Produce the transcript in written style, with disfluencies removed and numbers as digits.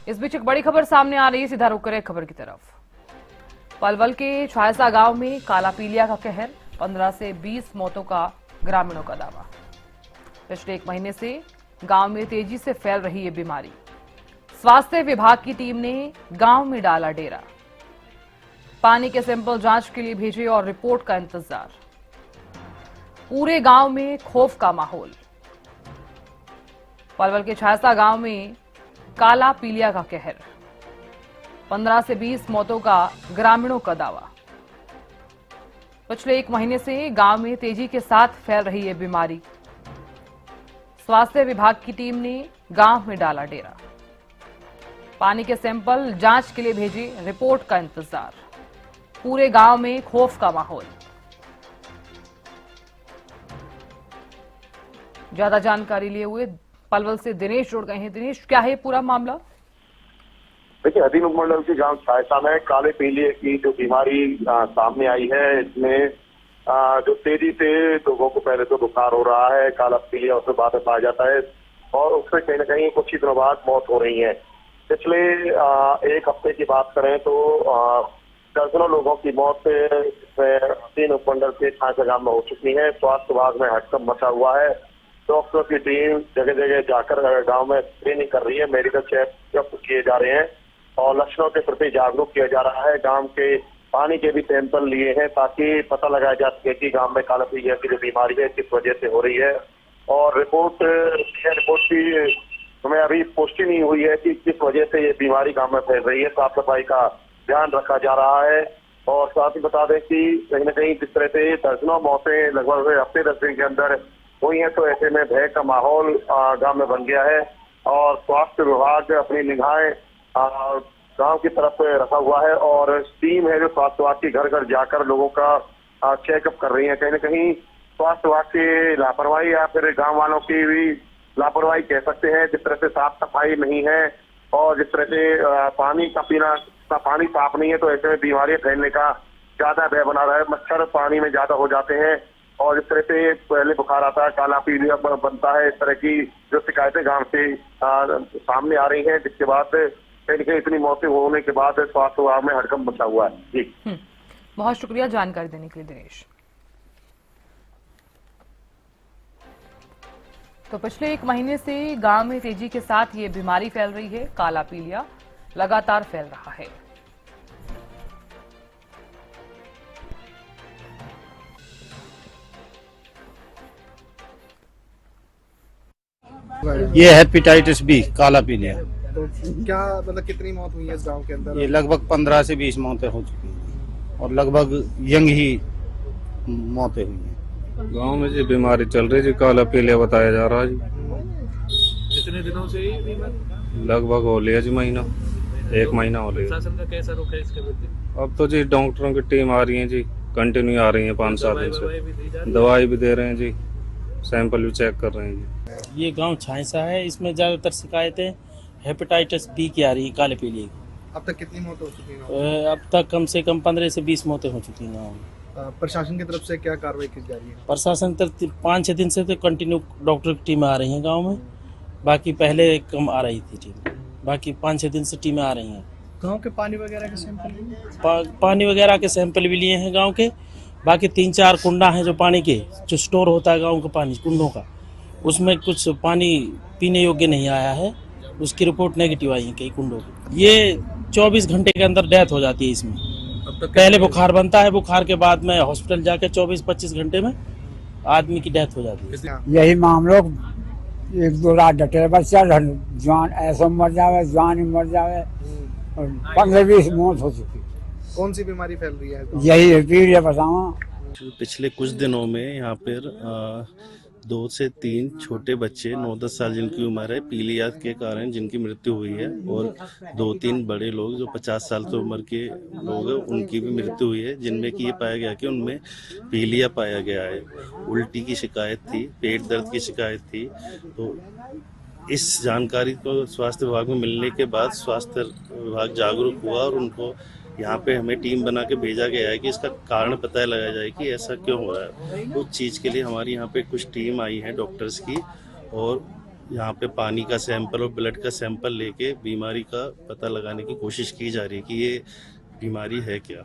इस बीच एक बड़ी खबर सामने आ रही है, सीधा रुक करें खबर की तरफ। पलवल के छायसा गांव में काला पीलिया का कहर, 15 से 20 मौतों का ग्रामीणों का दावा। पिछले एक महीने से गांव में तेजी से फैल रही है बीमारी। स्वास्थ्य विभाग की टीम ने गांव में डाला डेरा, पानी के सैंपल जांच के लिए भेजे और रिपोर्ट का इंतजार। पूरे गांव में खौफ का माहौल। पलवल के छायसा गांव में काला पीलिया का कहर, 15 से 20 मौतों का ग्रामीणों का दावा। पिछले एक महीने से गांव में तेजी के साथ फैल रही है बीमारी। स्वास्थ्य विभाग की टीम ने गांव में डाला डेरा, पानी के सैंपल जांच के लिए भेजे, रिपोर्ट का इंतजार। पूरे गांव में खौफ का माहौल। ज्यादा जानकारी लिए हुए पलवल से दिनेश जुड़ गए हैं। दिनेश, क्या है पूरा मामला? देखिए, अधीन उपमंडल के गांव छायसा में काले पीलिए की जो बीमारी सामने आई है, इसमें जो तेजी से लोगों को पहले तो बुखार हो रहा है, काला पीलिया उसमें बाद में पाया जाता है और उससे कहीं ना कहीं कुछ ही दिनों बाद मौत हो रही है। पिछले एक हफ्ते की बात करें तो दर्जनों लोगों की मौत अधीन उपमंडल के छायसा गांव में हो चुकी है। स्वास्थ्य विभाग में हड़कंप मचा हुआ है। डॉक्टरों की टीम जगह जगह जाकर गांव में स्क्रीनिंग कर रही है, मेडिकल चेकअप किए जा रहे हैं और लक्षणों के प्रति जागरूक किया जा रहा है। गांव के पानी के भी सैंपल लिए हैं ताकि पता लगाया जा सके कि गांव में काला पीलिया की जो बीमारी है किस वजह से हो रही है। और रिपोर्ट की हमें अभी पुष्टि नहीं हुई है कि किस वजह से ये बीमारी गांव में फैल रही है। साफ सफाई का ध्यान रखा जा रहा है और साथ ही बता दें कि कहीं न कहीं जिस तरह से दर्जनों मौतें लगभग हफ्ते 10 दिन के अंदर हुई है, तो ऐसे में भय का माहौल गांव में बन गया है और स्वास्थ्य विभाग अपनी निगाहें गांव की तरफ रखा हुआ है और टीम है जो स्वास्थ्य विभाग की घर घर जाकर लोगों का चेकअप कर रही है। कहीं न कहीं स्वास्थ्य विभाग की लापरवाही या फिर गांव वालों की भी लापरवाही कह सकते हैं। जिस तरह से साफ सफाई नहीं है और जिस तरह से पानी साफ नहीं है, तो ऐसे में बीमारियां फैलने का ज्यादा भय बना रहा है। मच्छर पानी में ज्यादा हो जाते हैं और इस तरह से पहले बुखार आता है, काला पीलिया बनता है। इस तरह की जो शिकायतें गांव से सामने आ रही हैं, जिसके बाद कहीं न कहीं इतनी मौतें होने के बाद स्वास्थ्य विभाग में हड़कंप मचा हुआ है। जी, बहुत शुक्रिया जानकारी देने के लिए दिनेश। तो पिछले एक महीने से गांव में तेजी के साथ ये बीमारी फैल रही है। काला पीलिया लगातार फैल रहा है। ये हेपेटाइटिस बी, काला पीलिया। तो क्या मतलब कितनी मौत हुई है इस गांव के अंदर? ये लगभग 15 से 20 मौतें हो चुकी हैं और लगभग यंग ही मौतें हुई हैं। गांव में जी बीमारी चल रही है, काला पीलिया बताया जा रहा है जी। कितने दिनों से ये बीमारी? लगभग हो लिया जी महीना, 1 महीना हो लिया। प्रशासन का कैसा रुख है इसके प्रति? अब तो जी डॉक्टरों की टीम आ रही है जी, कंटिन्यू आ रही है 5-7 दिन से। दवाई भी दे रहे हैं जी, सैंपल भी चेक कर रहे हैं जी। ये गांव छायसा है, इसमें ज्यादातर शिकायतें हेपेटाइटिस बी की आ रही है, काले पीलिया की। अब तक कितनी मौत हो चुकी है? अब तक कम से कम 15 से 20 मौतें हो चुकी हैं गाँव में। प्रशासन की तरफ से क्या कार्रवाई की जा रही है? प्रशासन तक 5-6 दिन से तो कंटिन्यू डॉक्टर की टीमें आ रही हैं गांव में। बाकी पहले कम आ रही थी टीम, बाकी 5-6 दिन से टीमें आ रही हैं। गांव के पानी वगैरह के सैंपल पानी वगैरह के सैंपल भी लिए हैं गाँव के। बाकी 3-4 कुंडा हैं जो पानी के, जो स्टोर होता है गाँव का पानी कुंडों का, उसमें कुछ पानी पीने योग्य नहीं आया है। उसकी रिपोर्ट नेगेटिव आई है कई कुंडों की। ये 24 घंटे के अंदर डेथ हो जाती है इसमें। पहले बुखार बनता है, बुखार के बाद में हॉस्पिटल जाके 24-25 घंटे में आदमी की डेथ हो जाती है। यही मामलों 1-2 रात डटे बच्चा जवान ऐसा मर जावे, जवान ही मर जावे और 15-20 मौत हो चुकी। कौन सी बीमारी फैल रही है? यही पीलिया बताओ। पिछले कुछ दिनों में यहाँ पर 2 से 3 छोटे बच्चे 9-10 साल जिनकी उम्र है पीलिया के कारण जिनकी मृत्यु हुई है और 2-3 बड़े लोग जो 50 साल की उम्र के लोग हैं उनकी भी मृत्यु हुई है, जिनमें कि ये पाया गया कि उनमें पीलिया पाया गया है। उल्टी की शिकायत थी, पेट दर्द की शिकायत थी। तो इस जानकारी को स्वास्थ्य विभाग में मिलने के बाद स्वास्थ्य विभाग जागरूक हुआ और उनको यहाँ पे हमें टीम बना के भेजा गया है कि इसका कारण पता लगाया जाए कि ऐसा क्यों हो रहा है। उस चीज़ के लिए हमारी यहाँ पे कुछ टीम आई है डॉक्टर्स की और यहाँ पे पानी का सैंपल और ब्लड का सैंपल लेके बीमारी का पता लगाने की कोशिश की जा रही है कि ये बीमारी है क्या।